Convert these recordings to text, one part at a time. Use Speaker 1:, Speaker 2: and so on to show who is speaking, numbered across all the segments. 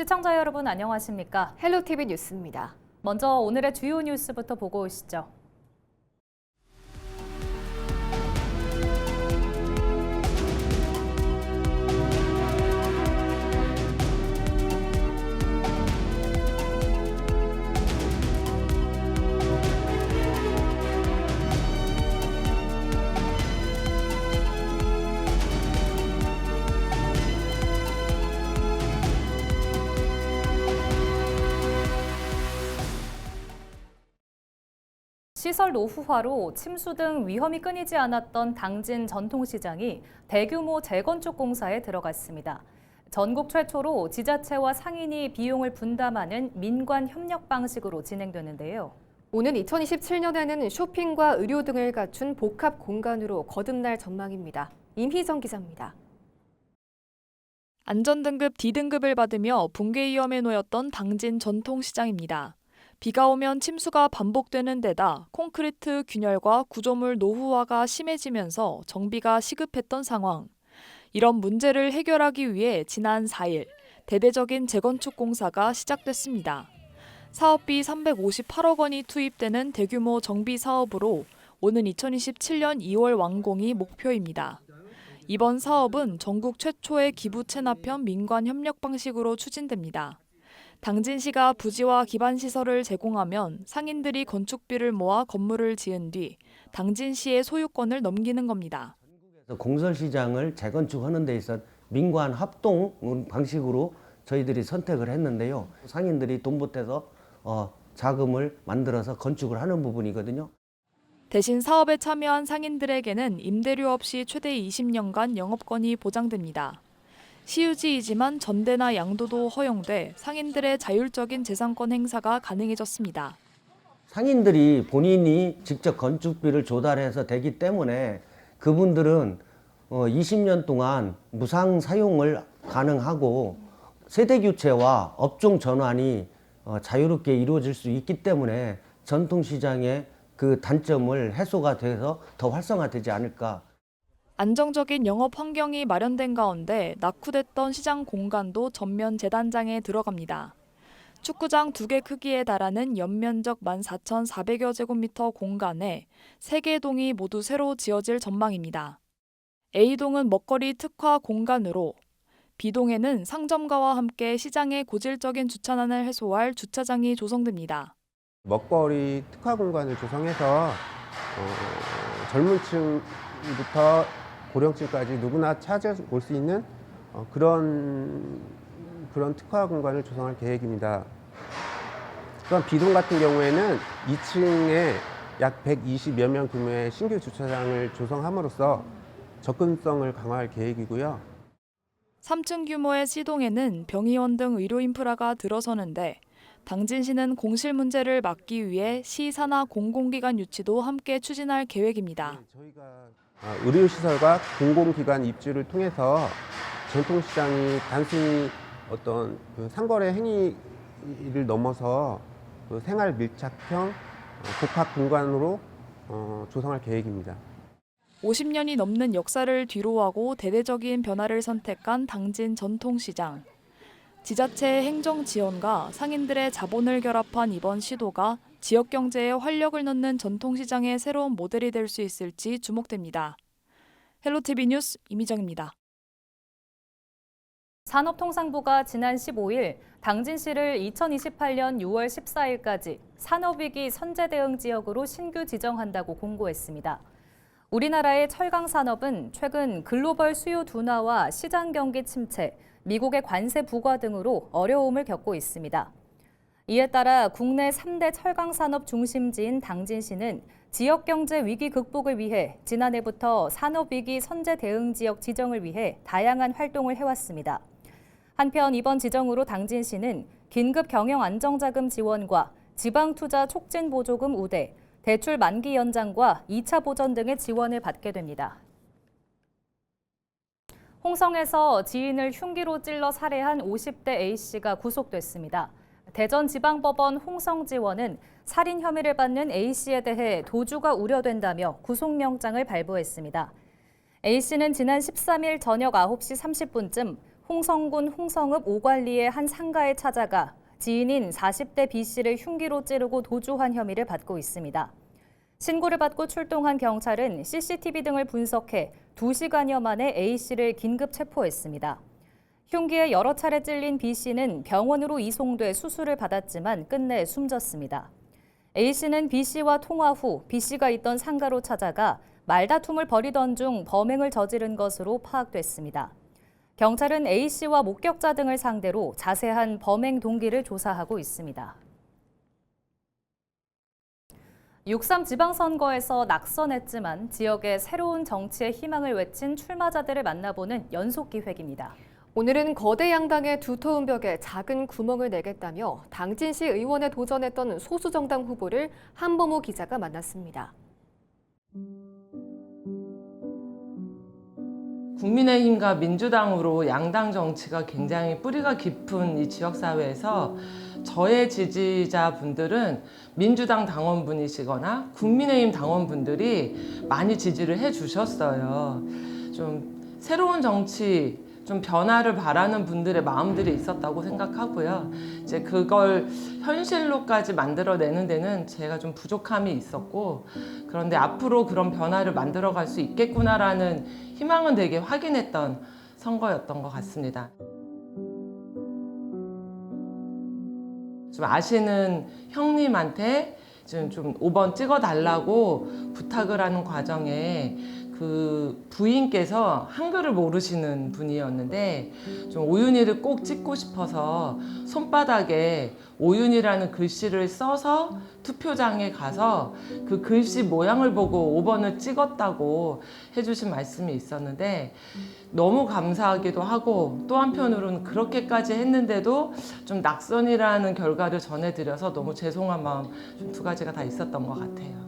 Speaker 1: 시청자 여러분 안녕하십니까?
Speaker 2: 헬로티비 뉴스입니다.
Speaker 1: 먼저 오늘의 주요 뉴스부터 보고 오시죠. 시설 노후화로 침수 등 위험이 끊이지 않았던 당진 전통시장이 대규모 재건축 공사에 들어갔습니다. 전국 최초로 지자체와 상인이 비용을 분담하는 민관 협력 방식으로 진행되는데요.
Speaker 2: 오는 2027년에는 쇼핑과 의료 등을 갖춘 복합 공간으로 거듭날 전망입니다. 임희정 기자입니다.
Speaker 3: 안전등급 D등급을 받으며 붕괴 위험에 놓였던 당진 전통시장입니다. 비가 오면 침수가 반복되는 데다 콘크리트 균열과 구조물 노후화가 심해지면서 정비가 시급했던 상황. 이런 문제를 해결하기 위해 지난 4일 대대적인 재건축 공사가 시작됐습니다. 사업비 358억 원이 투입되는 대규모 정비 사업으로 오는 2027년 2월 완공이 목표입니다. 이번 사업은 전국 최초의 기부 체납형 민관 협력 방식으로 추진됩니다. 당진시가 부지와 기반 시설을 제공하면 상인들이 건축비를 모아 건물을 지은 뒤 당진시의 소유권을 넘기는 겁니다.
Speaker 4: 공설시장을 재건축하는 데 있어 민관 합동 방식으로 저희들이 선택을 했는데요. 상인들이 돈 보태서 자금을 만들어서 건축을 하는 부분이거든요.
Speaker 3: 대신 사업에 참여한 상인들에게는 임대료 없이 최대 20년간 영업권이 보장됩니다. 시유지이지만 전대나 양도도 허용돼 상인들의 자율적인 재산권 행사가 가능해졌습니다.
Speaker 4: 상인들이 본인이 직접 건축비를 조달해서 되기 때문에 그분들은 20년 동안 무상 사용을 가능하고 세대 교체와 업종 전환이 자유롭게 이루어질 수 있기 때문에 전통시장의 그 단점을 해소가 돼서 더 활성화되지 않을까.
Speaker 3: 안정적인 영업 환경이 마련된 가운데 낙후됐던 시장 공간도 전면 재단장에 들어갑니다. 축구장 2개 크기에 달하는 연면적 14,400여 제곱미터 공간에 3개 동이 모두 새로 지어질 전망입니다. A동은 먹거리 특화 공간으로, B동에는 상점가와 함께 시장의 고질적인 주차난을 해소할 주차장이 조성됩니다.
Speaker 5: 먹거리 특화 공간을 조성해서 젊은 층부터 고령층까지 누구나 찾아올 수 있는 그런 특화 공간을 조성할 계획입니다. 또한 B동 같은 경우에는 2층에 약 120여 명 규모의 신규 주차장을 조성함으로써 접근성을 강화할 계획이고요.
Speaker 3: 3층 규모의 C동에는 병의원 등 의료 인프라가 들어서는데 당진시는 공실 문제를 막기 위해 시 산하 공공기관 유치도 함께 추진할 계획입니다.
Speaker 5: 저희가 의료시설과 공공기관 입주를 통해서 전통시장이 단순히 어떤 상거래 행위를 넘어서 생활 밀착형 복합 공간으로 조성할 계획입니다.
Speaker 3: 50년이 넘는 역사를 뒤로하고 대대적인 변화를 선택한 당진 전통시장. 지자체의 행정 지원과 상인들의 자본을 결합한 이번 시도가 지역 경제에 활력을 넣는 전통시장의 새로운 모델이 될 수 있을지 주목됩니다. 헬로티비 뉴스 임희정입니다.
Speaker 1: 산업통상부가 지난 15일 당진시를 2028년 6월 14일까지 산업위기 선제대응 지역으로 신규 지정한다고 공고했습니다. 우리나라의 철강 산업은 최근 글로벌 수요 둔화와 시장 경기 침체, 미국의 관세 부과 등으로 어려움을 겪고 있습니다. 이에 따라 국내 3대 철강 산업 중심지인 당진시는 지역 경제 위기 극복을 위해 지난해부터 산업위기 선제 대응 지역 지정을 위해 다양한 활동을 해왔습니다. 한편 이번 지정으로 당진시는 긴급 경영 안정자금 지원과 지방투자 촉진 보조금 우대, 대출 만기 연장과 2차 보전 등의 지원을 받게 됩니다. 홍성에서 지인을 흉기로 찔러 살해한 50대 A씨가 구속됐습니다. 대전지방법원 홍성지원은 살인 혐의를 받는 A씨에 대해 도주가 우려된다며 구속영장을 발부했습니다. A씨는 지난 13일 저녁 9시 30분쯤 홍성군 홍성읍 오관리의 한 상가에 찾아가 지인인 40대 B씨를 흉기로 찌르고 도주한 혐의를 받고 있습니다. 신고를 받고 출동한 경찰은 CCTV 등을 분석해 2시간여 만에 A씨를 긴급 체포했습니다. 흉기에 여러 차례 찔린 B씨는 병원으로 이송돼 수술을 받았지만 끝내 숨졌습니다. A씨는 B씨와 통화 후 B씨가 있던 상가로 찾아가 말다툼을 벌이던 중 범행을 저지른 것으로 파악됐습니다. 경찰은 A씨와 목격자 등을 상대로 자세한 범행 동기를 조사하고 있습니다. 6.3 지방선거에서 낙선했지만 지역의 새로운 정치의 희망을 외친 출마자들을 만나보는 연속 기획입니다.
Speaker 2: 오늘은 거대 양당의 두터운 벽에 작은 구멍을 내겠다며 당진시 의원에 도전했던 소수정당 후보를 한범호 기자가 만났습니다.
Speaker 6: 국민의힘과 민주당으로 양당 정치가 굉장히 뿌리가 깊은 이 지역사회에서 저의 지지자분들은 민주당 당원분이시거나 국민의힘 당원분들이 많이 지지를 해주셨어요. 좀 새로운 정치, 좀 변화를 바라는 분들의 마음들이 있었다고 생각하고요. 이제 그걸 현실로까지 만들어내는 데는 제가 좀 부족함이 있었고, 그런데 앞으로 그런 변화를 만들어갈 수 있겠구나라는 희망은 되게 확인했던 선거였던 것 같습니다. 좀 아시는 형님한테 좀 5번 찍어달라고 부탁을 하는 과정에 그 부인께서 한글을 모르시는 분이었는데 좀 오윤희를 꼭 찍고 싶어서 손바닥에 오윤희라는 글씨를 써서 투표장에 가서 그 글씨 모양을 보고 5번을 찍었다고 해주신 말씀이 있었는데 너무 감사하기도 하고 또 한편으로는 그렇게까지 했는데도 좀 낙선이라는 결과를 전해드려서 너무 죄송한 마음 좀 두 가지가 다 있었던 것 같아요.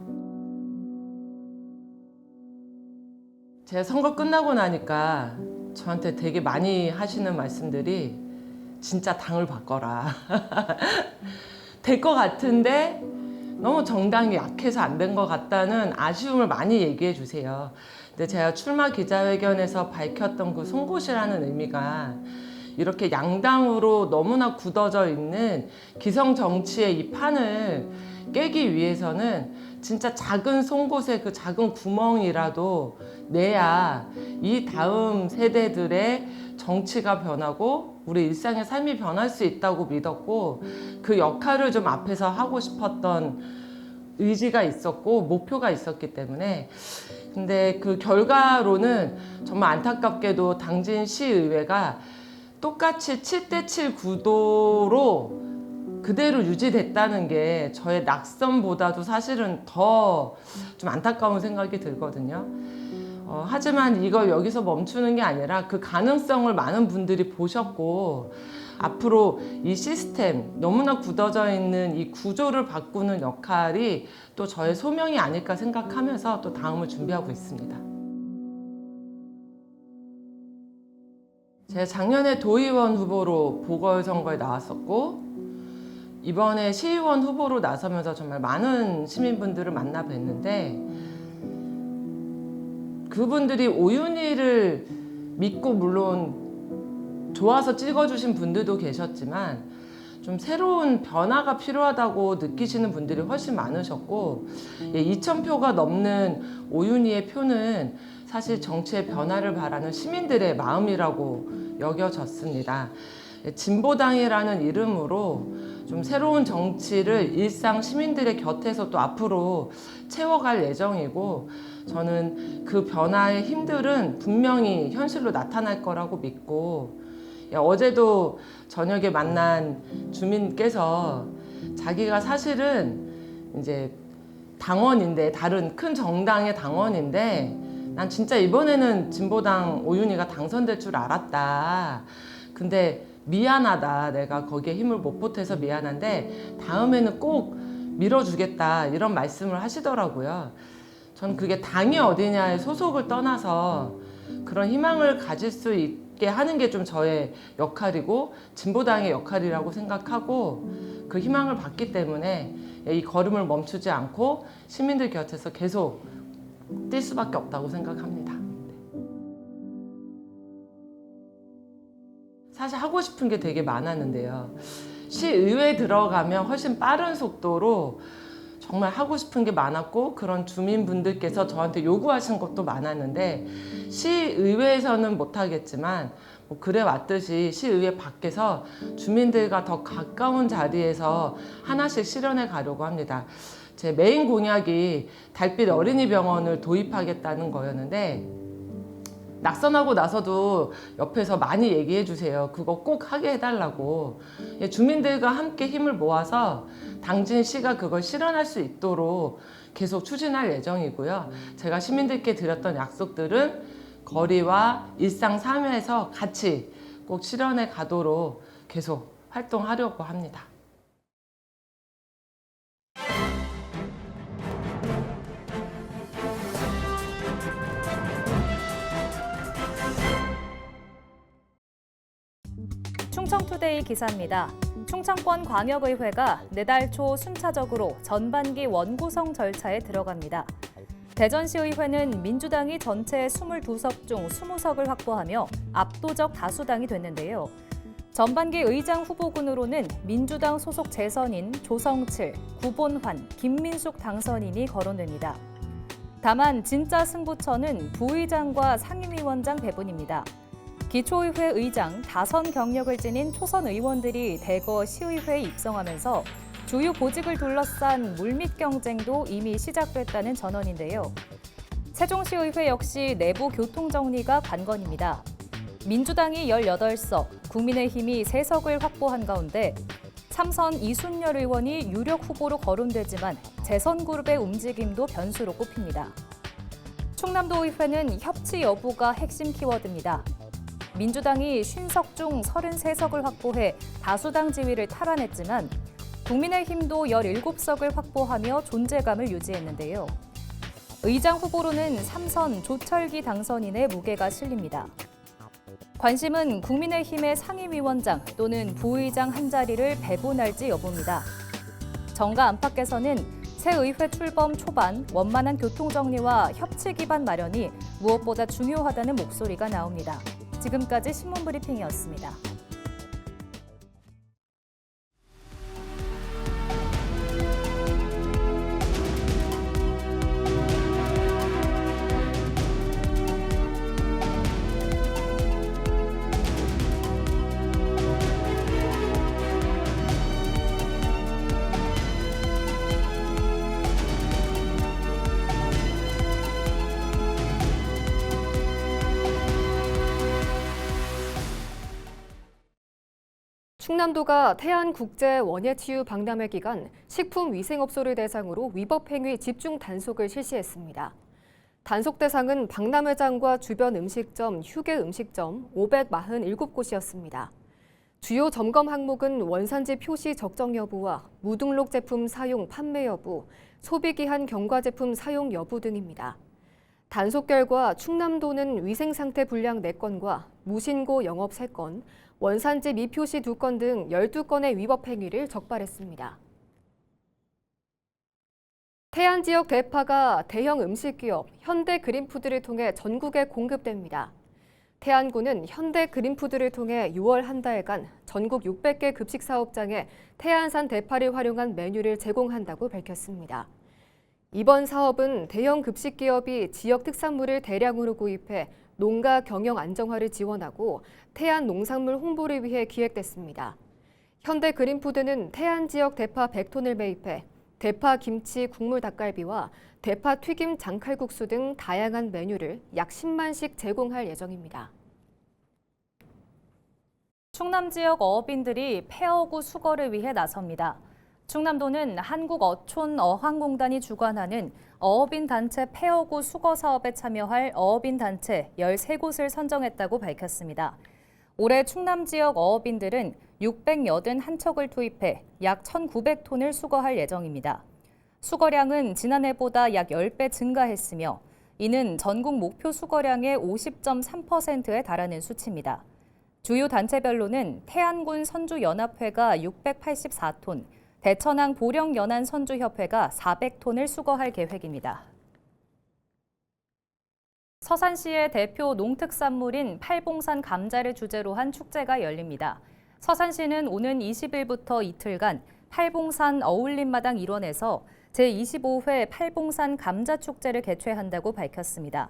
Speaker 6: 제가 선거 끝나고 나니까 저한테 되게 많이 하시는 말씀들이 진짜 당을 바꿔라. 될 것 같은데 너무 정당이 약해서 안 된 것 같다는 아쉬움을 많이 얘기해 주세요. 근데 제가 출마 기자회견에서 밝혔던 그 송곳이라는 의미가 이렇게 양당으로 너무나 굳어져 있는 기성 정치의 이 판을 깨기 위해서는 진짜 작은 송곳의 그 작은 구멍이라도 내야 이 다음 세대들의 정치가 변하고 우리 일상의 삶이 변할 수 있다고 믿었고 그 역할을 좀 앞에서 하고 싶었던 의지가 있었고 목표가 있었기 때문에 근데 그 결과로는 정말 안타깝게도 당진 시의회가 똑같이 7대7 구도로 그대로 유지됐다는 게 저의 낙선보다도 사실은 더 좀 안타까운 생각이 들거든요. 하지만 이걸 여기서 멈추는 게 아니라 그 가능성을 많은 분들이 보셨고 앞으로 이 시스템, 너무나 굳어져 있는 이 구조를 바꾸는 역할이 또 저의 소명이 아닐까 생각하면서 또 다음을 준비하고 있습니다. 제가 작년에 도의원 후보로 보궐선거에 나왔었고 이번에 시의원 후보로 나서면서 정말 많은 시민분들을 만나 뵀는데 그분들이 오윤희를 믿고 물론 좋아서 찍어주신 분들도 계셨지만 좀 새로운 변화가 필요하다고 느끼시는 분들이 훨씬 많으셨고 2,000표가 넘는 오윤희의 표는 사실 정치의 변화를 바라는 시민들의 마음이라고 여겨졌습니다. 진보당이라는 이름으로 좀 새로운 정치를 일상 시민들의 곁에서 또 앞으로 채워갈 예정이고 저는 그 변화의 힘들은 분명히 현실로 나타날 거라고 믿고 어제도 저녁에 만난 주민께서 자기가 사실은 이제 당원인데 다른 큰 정당의 당원인데 난 진짜 이번에는 진보당 오윤희가 당선될 줄 알았다. 근데 미안하다. 내가 거기에 힘을 못 보태서 미안한데 다음에는 꼭 밀어주겠다. 이런 말씀을 하시더라고요. 전 그게 당이 어디냐의 소속을 떠나서 그런 희망을 가질 수 있게 하는 게 좀 저의 역할이고 진보당의 역할이라고 생각하고 그 희망을 받기 때문에 이 걸음을 멈추지 않고 시민들 곁에서 계속 뛸 수밖에 없다고 생각합니다. 사실 하고 싶은 게 되게 많았는데요. 시의회 들어가면 훨씬 빠른 속도로 정말 하고 싶은 게 많았고 그런 주민분들께서 저한테 요구하신 것도 많았는데 시의회에서는 못하겠지만 뭐 그래 왔듯이 시의회 밖에서 주민들과 더 가까운 자리에서 하나씩 실현해 가려고 합니다. 제 메인 공약이 달빛 어린이병원을 도입하겠다는 거였는데 낙선하고 나서도 옆에서 많이 얘기해 주세요. 그거 꼭 하게 해달라고. 주민들과 함께 힘을 모아서 당진시가 그걸 실현할 수 있도록 계속 추진할 예정이고요. 제가 시민들께 드렸던 약속들은 거리와 일상 삶에서 같이 꼭 실현해 가도록 계속 활동하려고 합니다.
Speaker 1: 충청투데이 기사입니다. 충청권 광역의회가 내달 초 순차적으로 전반기 원구성 절차에 들어갑니다. 대전시의회는 민주당이 전체 22석 중 20석을 확보하며 압도적 다수당이 됐는데요. 전반기 의장 후보군으로는 민주당 소속 재선인 조성칠, 구본환, 김민숙 당선인이 거론됩니다. 다만 진짜 승부처는 부의장과 상임위원장 배분입니다. 기초의회 의장, 다선 경력을 지닌 초선 의원들이 대거 시의회에 입성하면서 주요 보직을 둘러싼 물밑 경쟁도 이미 시작됐다는 전언인데요. 세종시의회 역시 내부 교통 정리가 관건입니다. 민주당이 18석, 국민의힘이 3석을 확보한 가운데 삼선 이순열 의원이 유력 후보로 거론되지만 재선 그룹의 움직임도 변수로 꼽힙니다. 충남도의회는 협치 여부가 핵심 키워드입니다. 민주당이 50석 중 33석을 확보해 다수당 지위를 탈환했지만 국민의힘도 17석을 확보하며 존재감을 유지했는데요. 의장 후보로는 삼선 조철기 당선인의 무게가 실립니다. 관심은 국민의힘의 상임위원장 또는 부의장 한 자리를 배분할지 여부입니다. 정가 안팎에서는 새 의회 출범 초반 원만한 교통정리와 협치 기반 마련이 무엇보다 중요하다는 목소리가 나옵니다. 지금까지 신문브리핑이었습니다.
Speaker 2: 충남도가 태안국제원예치유 박람회 기간 식품위생업소를 대상으로 위법행위 집중 단속을 실시했습니다. 단속 대상은 박람회장과 주변 음식점, 휴게 음식점 547곳이었습니다. 주요 점검 항목은 원산지 표시 적정 여부와 무등록 제품 사용, 판매 여부, 소비기한 경과 제품 사용 여부 등입니다. 단속 결과 충남도는 위생상태 불량 4건과 무신고 영업 3건, 원산지 미표시 2건 등 12건의 위법 행위를 적발했습니다. 태안 지역 대파가 대형 음식기업 현대그린푸드를 통해 전국에 공급됩니다. 태안군은 현대그린푸드를 통해 6월 한 달간 전국 600개 급식 사업장에 태안산 대파를 활용한 메뉴를 제공한다고 밝혔습니다. 이번 사업은 대형 급식기업이 지역 특산물을 대량으로 구입해 농가 경영 안정화를 지원하고 태안 농산물 홍보를 위해 기획됐습니다. 현대그린푸드는 태안 지역 대파 100톤을 매입해 대파 김치 국물 닭갈비와 대파 튀김 장칼국수 등 다양한 메뉴를 약 10만씩 제공할 예정입니다.
Speaker 1: 충남 지역 어업인들이 폐어구 수거를 위해 나섭니다. 충남도는 한국어촌어항공단이 주관하는 어업인 단체 폐어구 수거 사업에 참여할 어업인 단체 13곳을 선정했다고 밝혔습니다. 올해 충남 지역 어업인들은 681척을 투입해 약 1,900톤을 수거할 예정입니다. 수거량은 지난해보다 약 10배 증가했으며 이는 전국 목표 수거량의 50.3%에 달하는 수치입니다. 주요 단체별로는 태안군 선주연합회가 684톤, 대천항 보령연안선주협회가 400톤을 수거할 계획입니다. 서산시의 대표 농특산물인 팔봉산 감자를 주제로 한 축제가 열립니다. 서산시는 오는 20일부터 이틀간 팔봉산 어울림마당 일원에서 제25회 팔봉산 감자축제를 개최한다고 밝혔습니다.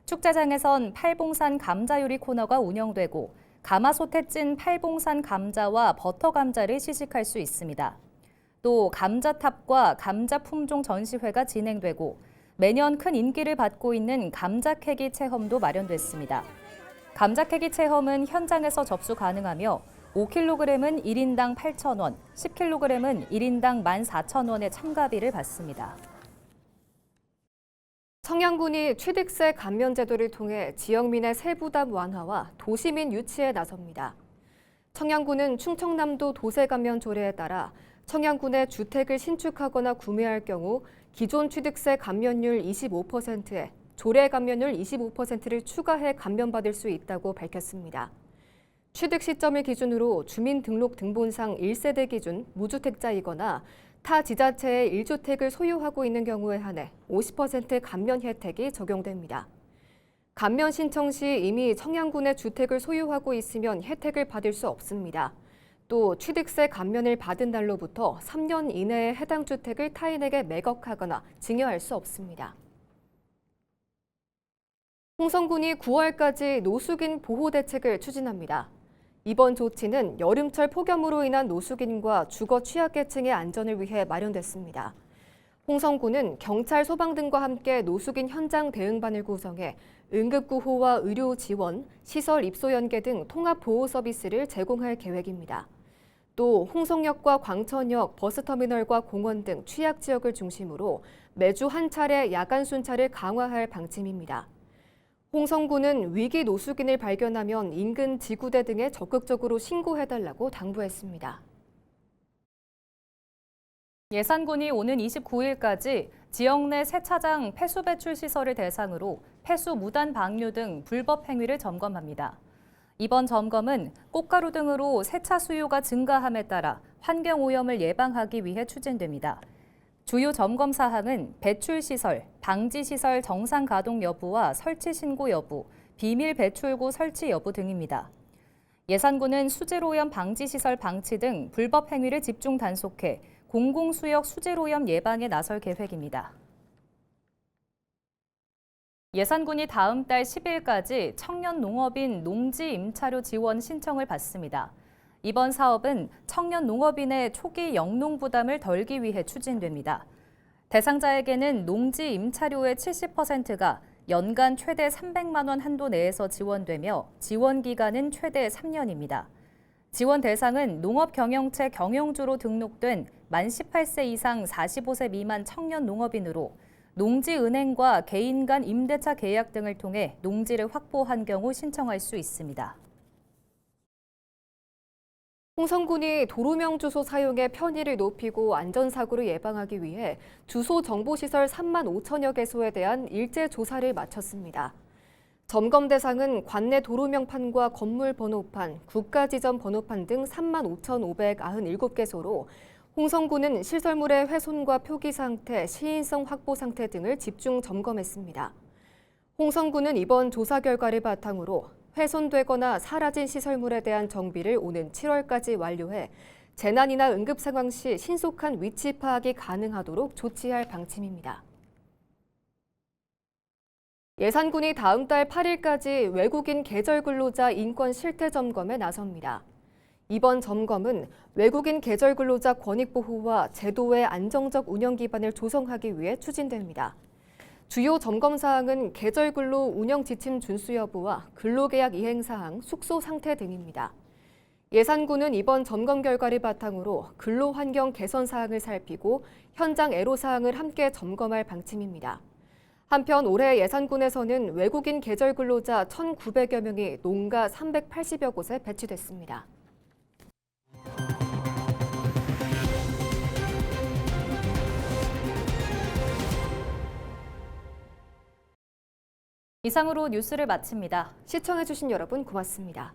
Speaker 1: 축제장에선 팔봉산 감자요리 코너가 운영되고 가마솥에 찐 팔봉산 감자와 버터 감자를 시식할 수 있습니다. 또 감자탑과 감자 품종 전시회가 진행되고 매년 큰 인기를 받고 있는 감자 캐기 체험도 마련됐습니다. 감자 캐기 체험은 현장에서 접수 가능하며 5kg은 1인당 8,000원, 10kg은 1인당 14,000원의 참가비를 받습니다.
Speaker 2: 청양군이 취득세 감면 제도를 통해 지역민의 세부담 완화와 도시민 유치에 나섭니다. 청양군은 충청남도 도세 감면 조례에 따라 청양군에 주택을 신축하거나 구매할 경우 기존 취득세 감면율 25%에 조례 감면율 25%를 추가해 감면받을 수 있다고 밝혔습니다. 취득 시점을 기준으로 주민등록등본상 1세대 기준 무주택자이거나 타 지자체의 1주택을 소유하고 있는 경우에 한해 50% 감면 혜택이 적용됩니다. 감면 신청 시 이미 청양군에 주택을 소유하고 있으면 혜택을 받을 수 없습니다. 또 취득세 감면을 받은 날로부터 3년 이내에 해당 주택을 타인에게 매각하거나 증여할 수 없습니다. 홍성군이 9월까지 노숙인 보호 대책을 추진합니다. 이번 조치는 여름철 폭염으로 인한 노숙인과 주거 취약계층의 안전을 위해 마련됐습니다. 홍성군은 경찰, 소방 등과 함께 노숙인 현장 대응반을 구성해 응급구호와 의료 지원, 시설 입소 연계 등 통합 보호 서비스를 제공할 계획입니다. 또 홍성역과 광천역, 버스터미널과 공원 등 취약 지역을 중심으로 매주 한 차례 야간 순찰을 강화할 방침입니다. 홍성군은 위기 노숙인을 발견하면 인근 지구대 등에 적극적으로 신고해달라고 당부했습니다.
Speaker 1: 예산군이 오는 29일까지 지역 내 세차장 폐수 배출 시설을 대상으로 폐수 무단 방류 등 불법 행위를 점검합니다. 이번 점검은 꽃가루 등으로 세차 수요가 증가함에 따라 환경 오염을 예방하기 위해 추진됩니다. 주요 점검 사항은 배출 시설, 방지 시설 정상 가동 여부와 설치 신고 여부, 비밀 배출구 설치 여부 등입니다. 예산군은 수질 오염 방지 시설 방치 등 불법 행위를 집중 단속해 공공수역 수질 오염 예방에 나설 계획입니다. 예산군이 다음 달 10일까지 청년 농업인 농지 임차료 지원 신청을 받습니다. 이번 사업은 청년 농업인의 초기 영농 부담을 덜기 위해 추진됩니다. 대상자에게는 농지 임차료의 70%가 연간 최대 300만 원 한도 내에서 지원되며 지원 기간은 최대 3년입니다. 지원 대상은 농업경영체 경영주로 등록된 만 18세 이상 45세 미만 청년 농업인으로 농지은행과 개인 간 임대차 계약 등을 통해 농지를 확보한 경우 신청할 수 있습니다.
Speaker 2: 홍성군이 도로명 주소 사용의 편의를 높이고 안전사고를 예방하기 위해 주소 정보시설 3만 5천여 개소에 대한 일제 조사를 마쳤습니다. 점검 대상은 관내 도로명판과 건물 번호판, 국가지점 번호판 등 3만 5,597개소로 홍성군은 시설물의 훼손과 표기 상태, 시인성 확보 상태 등을 집중 점검했습니다. 홍성군은 이번 조사 결과를 바탕으로 훼손되거나 사라진 시설물에 대한 정비를 오는 7월까지 완료해 재난이나 응급 상황 시 신속한 위치 파악이 가능하도록 조치할 방침입니다. 예산군이 다음 달 8일까지 외국인 계절 근로자 인권 실태 점검에 나섭니다. 이번 점검은 외국인 계절 근로자 권익 보호와 제도의 안정적 운영 기반을 조성하기 위해 추진됩니다. 주요 점검 사항은 계절 근로 운영 지침 준수 여부와 근로계약 이행 사항, 숙소 상태 등입니다. 예산군은 이번 점검 결과를 바탕으로 근로 환경 개선 사항을 살피고 현장 애로 사항을 함께 점검할 방침입니다. 한편 올해 예산군에서는 외국인 계절 근로자 1,900여 명이 농가 380여 곳에 배치됐습니다.
Speaker 1: 이상으로 뉴스를 마칩니다.
Speaker 2: 시청해주신 여러분 고맙습니다.